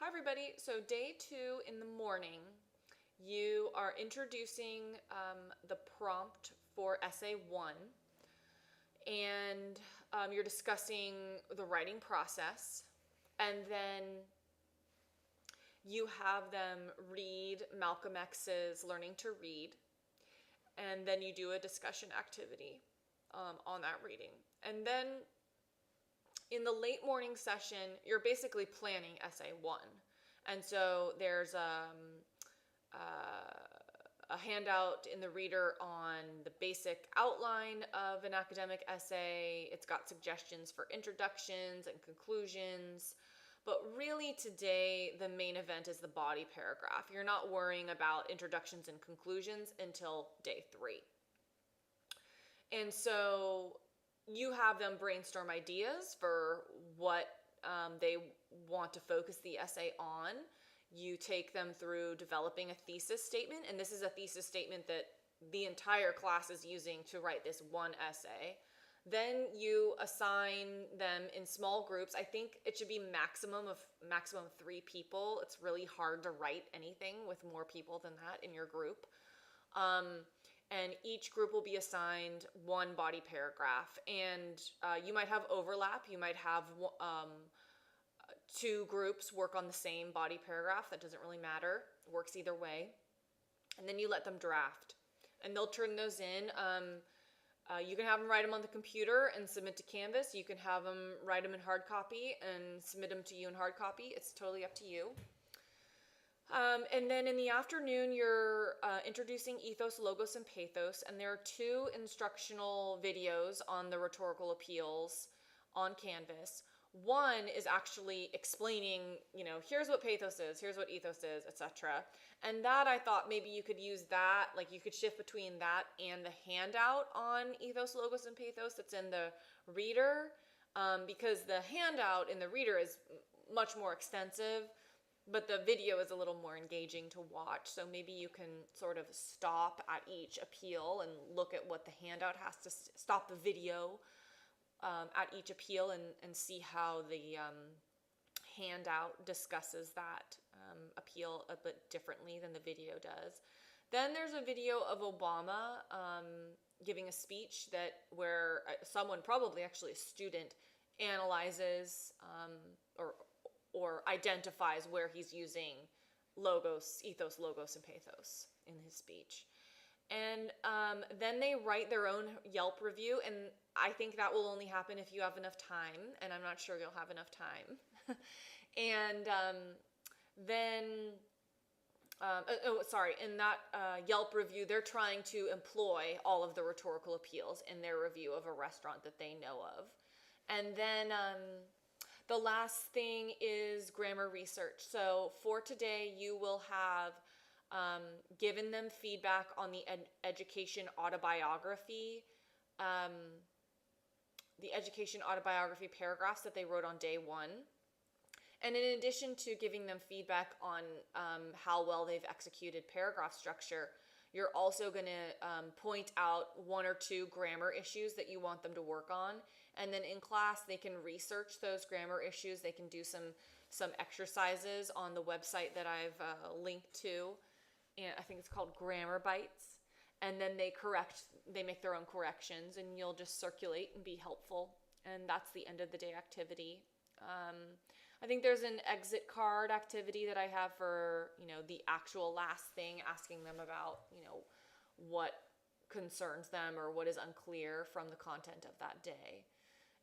Hi everybody. So day 2 in the morning, you are introducing the prompt for essay 1, and you're discussing the writing process, and then you have them read Malcolm X's Learning to Read, and then you do a discussion activity on that reading. And then in the late morning session, you're basically planning essay 1. And so there's a handout in the reader on the basic outline of an academic essay. It's got suggestions for introductions and conclusions. But really today, the main event is the body paragraph. You're not worrying about introductions and conclusions until day 3. And so you have them brainstorm ideas for what they want to focus the essay on. You take them through developing a thesis statement, and this is a thesis statement that the entire class is using to write this one essay. Then you assign them in small groups. I think it should be maximum 3 people. It's really hard to write anything with more people than that in your group. And each group will be assigned one body paragraph. And you might have overlap. You might have 2 groups work on the same body paragraph. That doesn't really matter. It works either way. And then you let them draft. And they'll turn those in. You can have them write them on the computer and submit to Canvas. You can have them write them in hard copy and submit them to you in hard copy. It's totally up to you. And then in the afternoon, you're introducing ethos, logos, and pathos. And there are 2 instructional videos on the rhetorical appeals on Canvas. One is actually explaining, here's what pathos is, here's what ethos is, etc. And that I thought maybe you could use that, like you could shift between that and the handout on ethos, logos, and pathos that's in the reader, because the handout in the reader is much more extensive, but the video is a little more engaging to watch. So maybe you can sort of stop at each appeal and look at what the handout has to stop the video at each appeal and see how the handout discusses that appeal a bit differently than the video does. Then there's a video of Obama giving a speech where someone, probably actually a student, analyzes or identifies where he's using logos, ethos, logos, and pathos in his speech. And then they write their own Yelp review, and I think that will only happen if you have enough time, and I'm not sure you'll have enough time. And then, in that Yelp review, they're trying to employ all of the rhetorical appeals in their review of a restaurant that they know of. And then the last thing is grammar research. So for today, you will have given them feedback on the education autobiography, paragraphs that they wrote on day 1. And in addition to giving them feedback on how well they've executed paragraph structure, you're also going to point out 1 or 2 grammar issues that you want them to work on. And then in class, they can research those grammar issues. They can do some exercises on the website that I've linked to. And I think it's called Grammar Bites. And then they make their own corrections, and you'll just circulate and be helpful. And that's the end of the day activity. I think there's an exit card activity that I have for, the actual last thing, asking them about, what concerns them or what is unclear from the content of that day.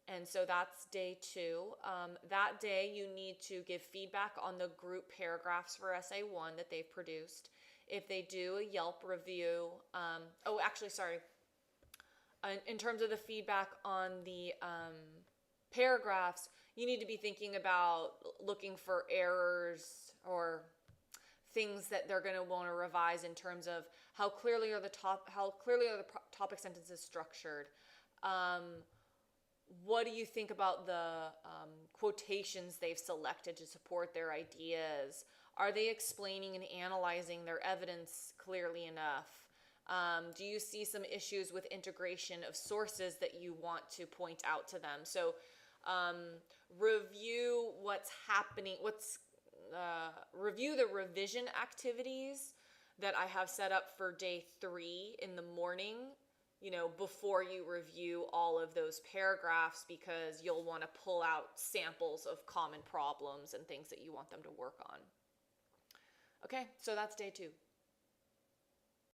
And so that's day 2. That day you need to give feedback on the group paragraphs for essay 1 that they've produced. If they do a Yelp review, in terms of the feedback on the paragraphs, you need to be thinking about looking for errors or things that they're going to want to revise in terms of how clearly are the topic sentences structured. What do you think about the quotations they've selected to support their ideas? Are they explaining and analyzing their evidence clearly enough? Do you see some issues with integration of sources that you want to point out to them? So review what's happening, review the revision activities that I have set up for day 3 in the morning, before you review all of those paragraphs, because you'll want to pull out samples of common problems and things that you want them to work on. Okay, so that's day 2.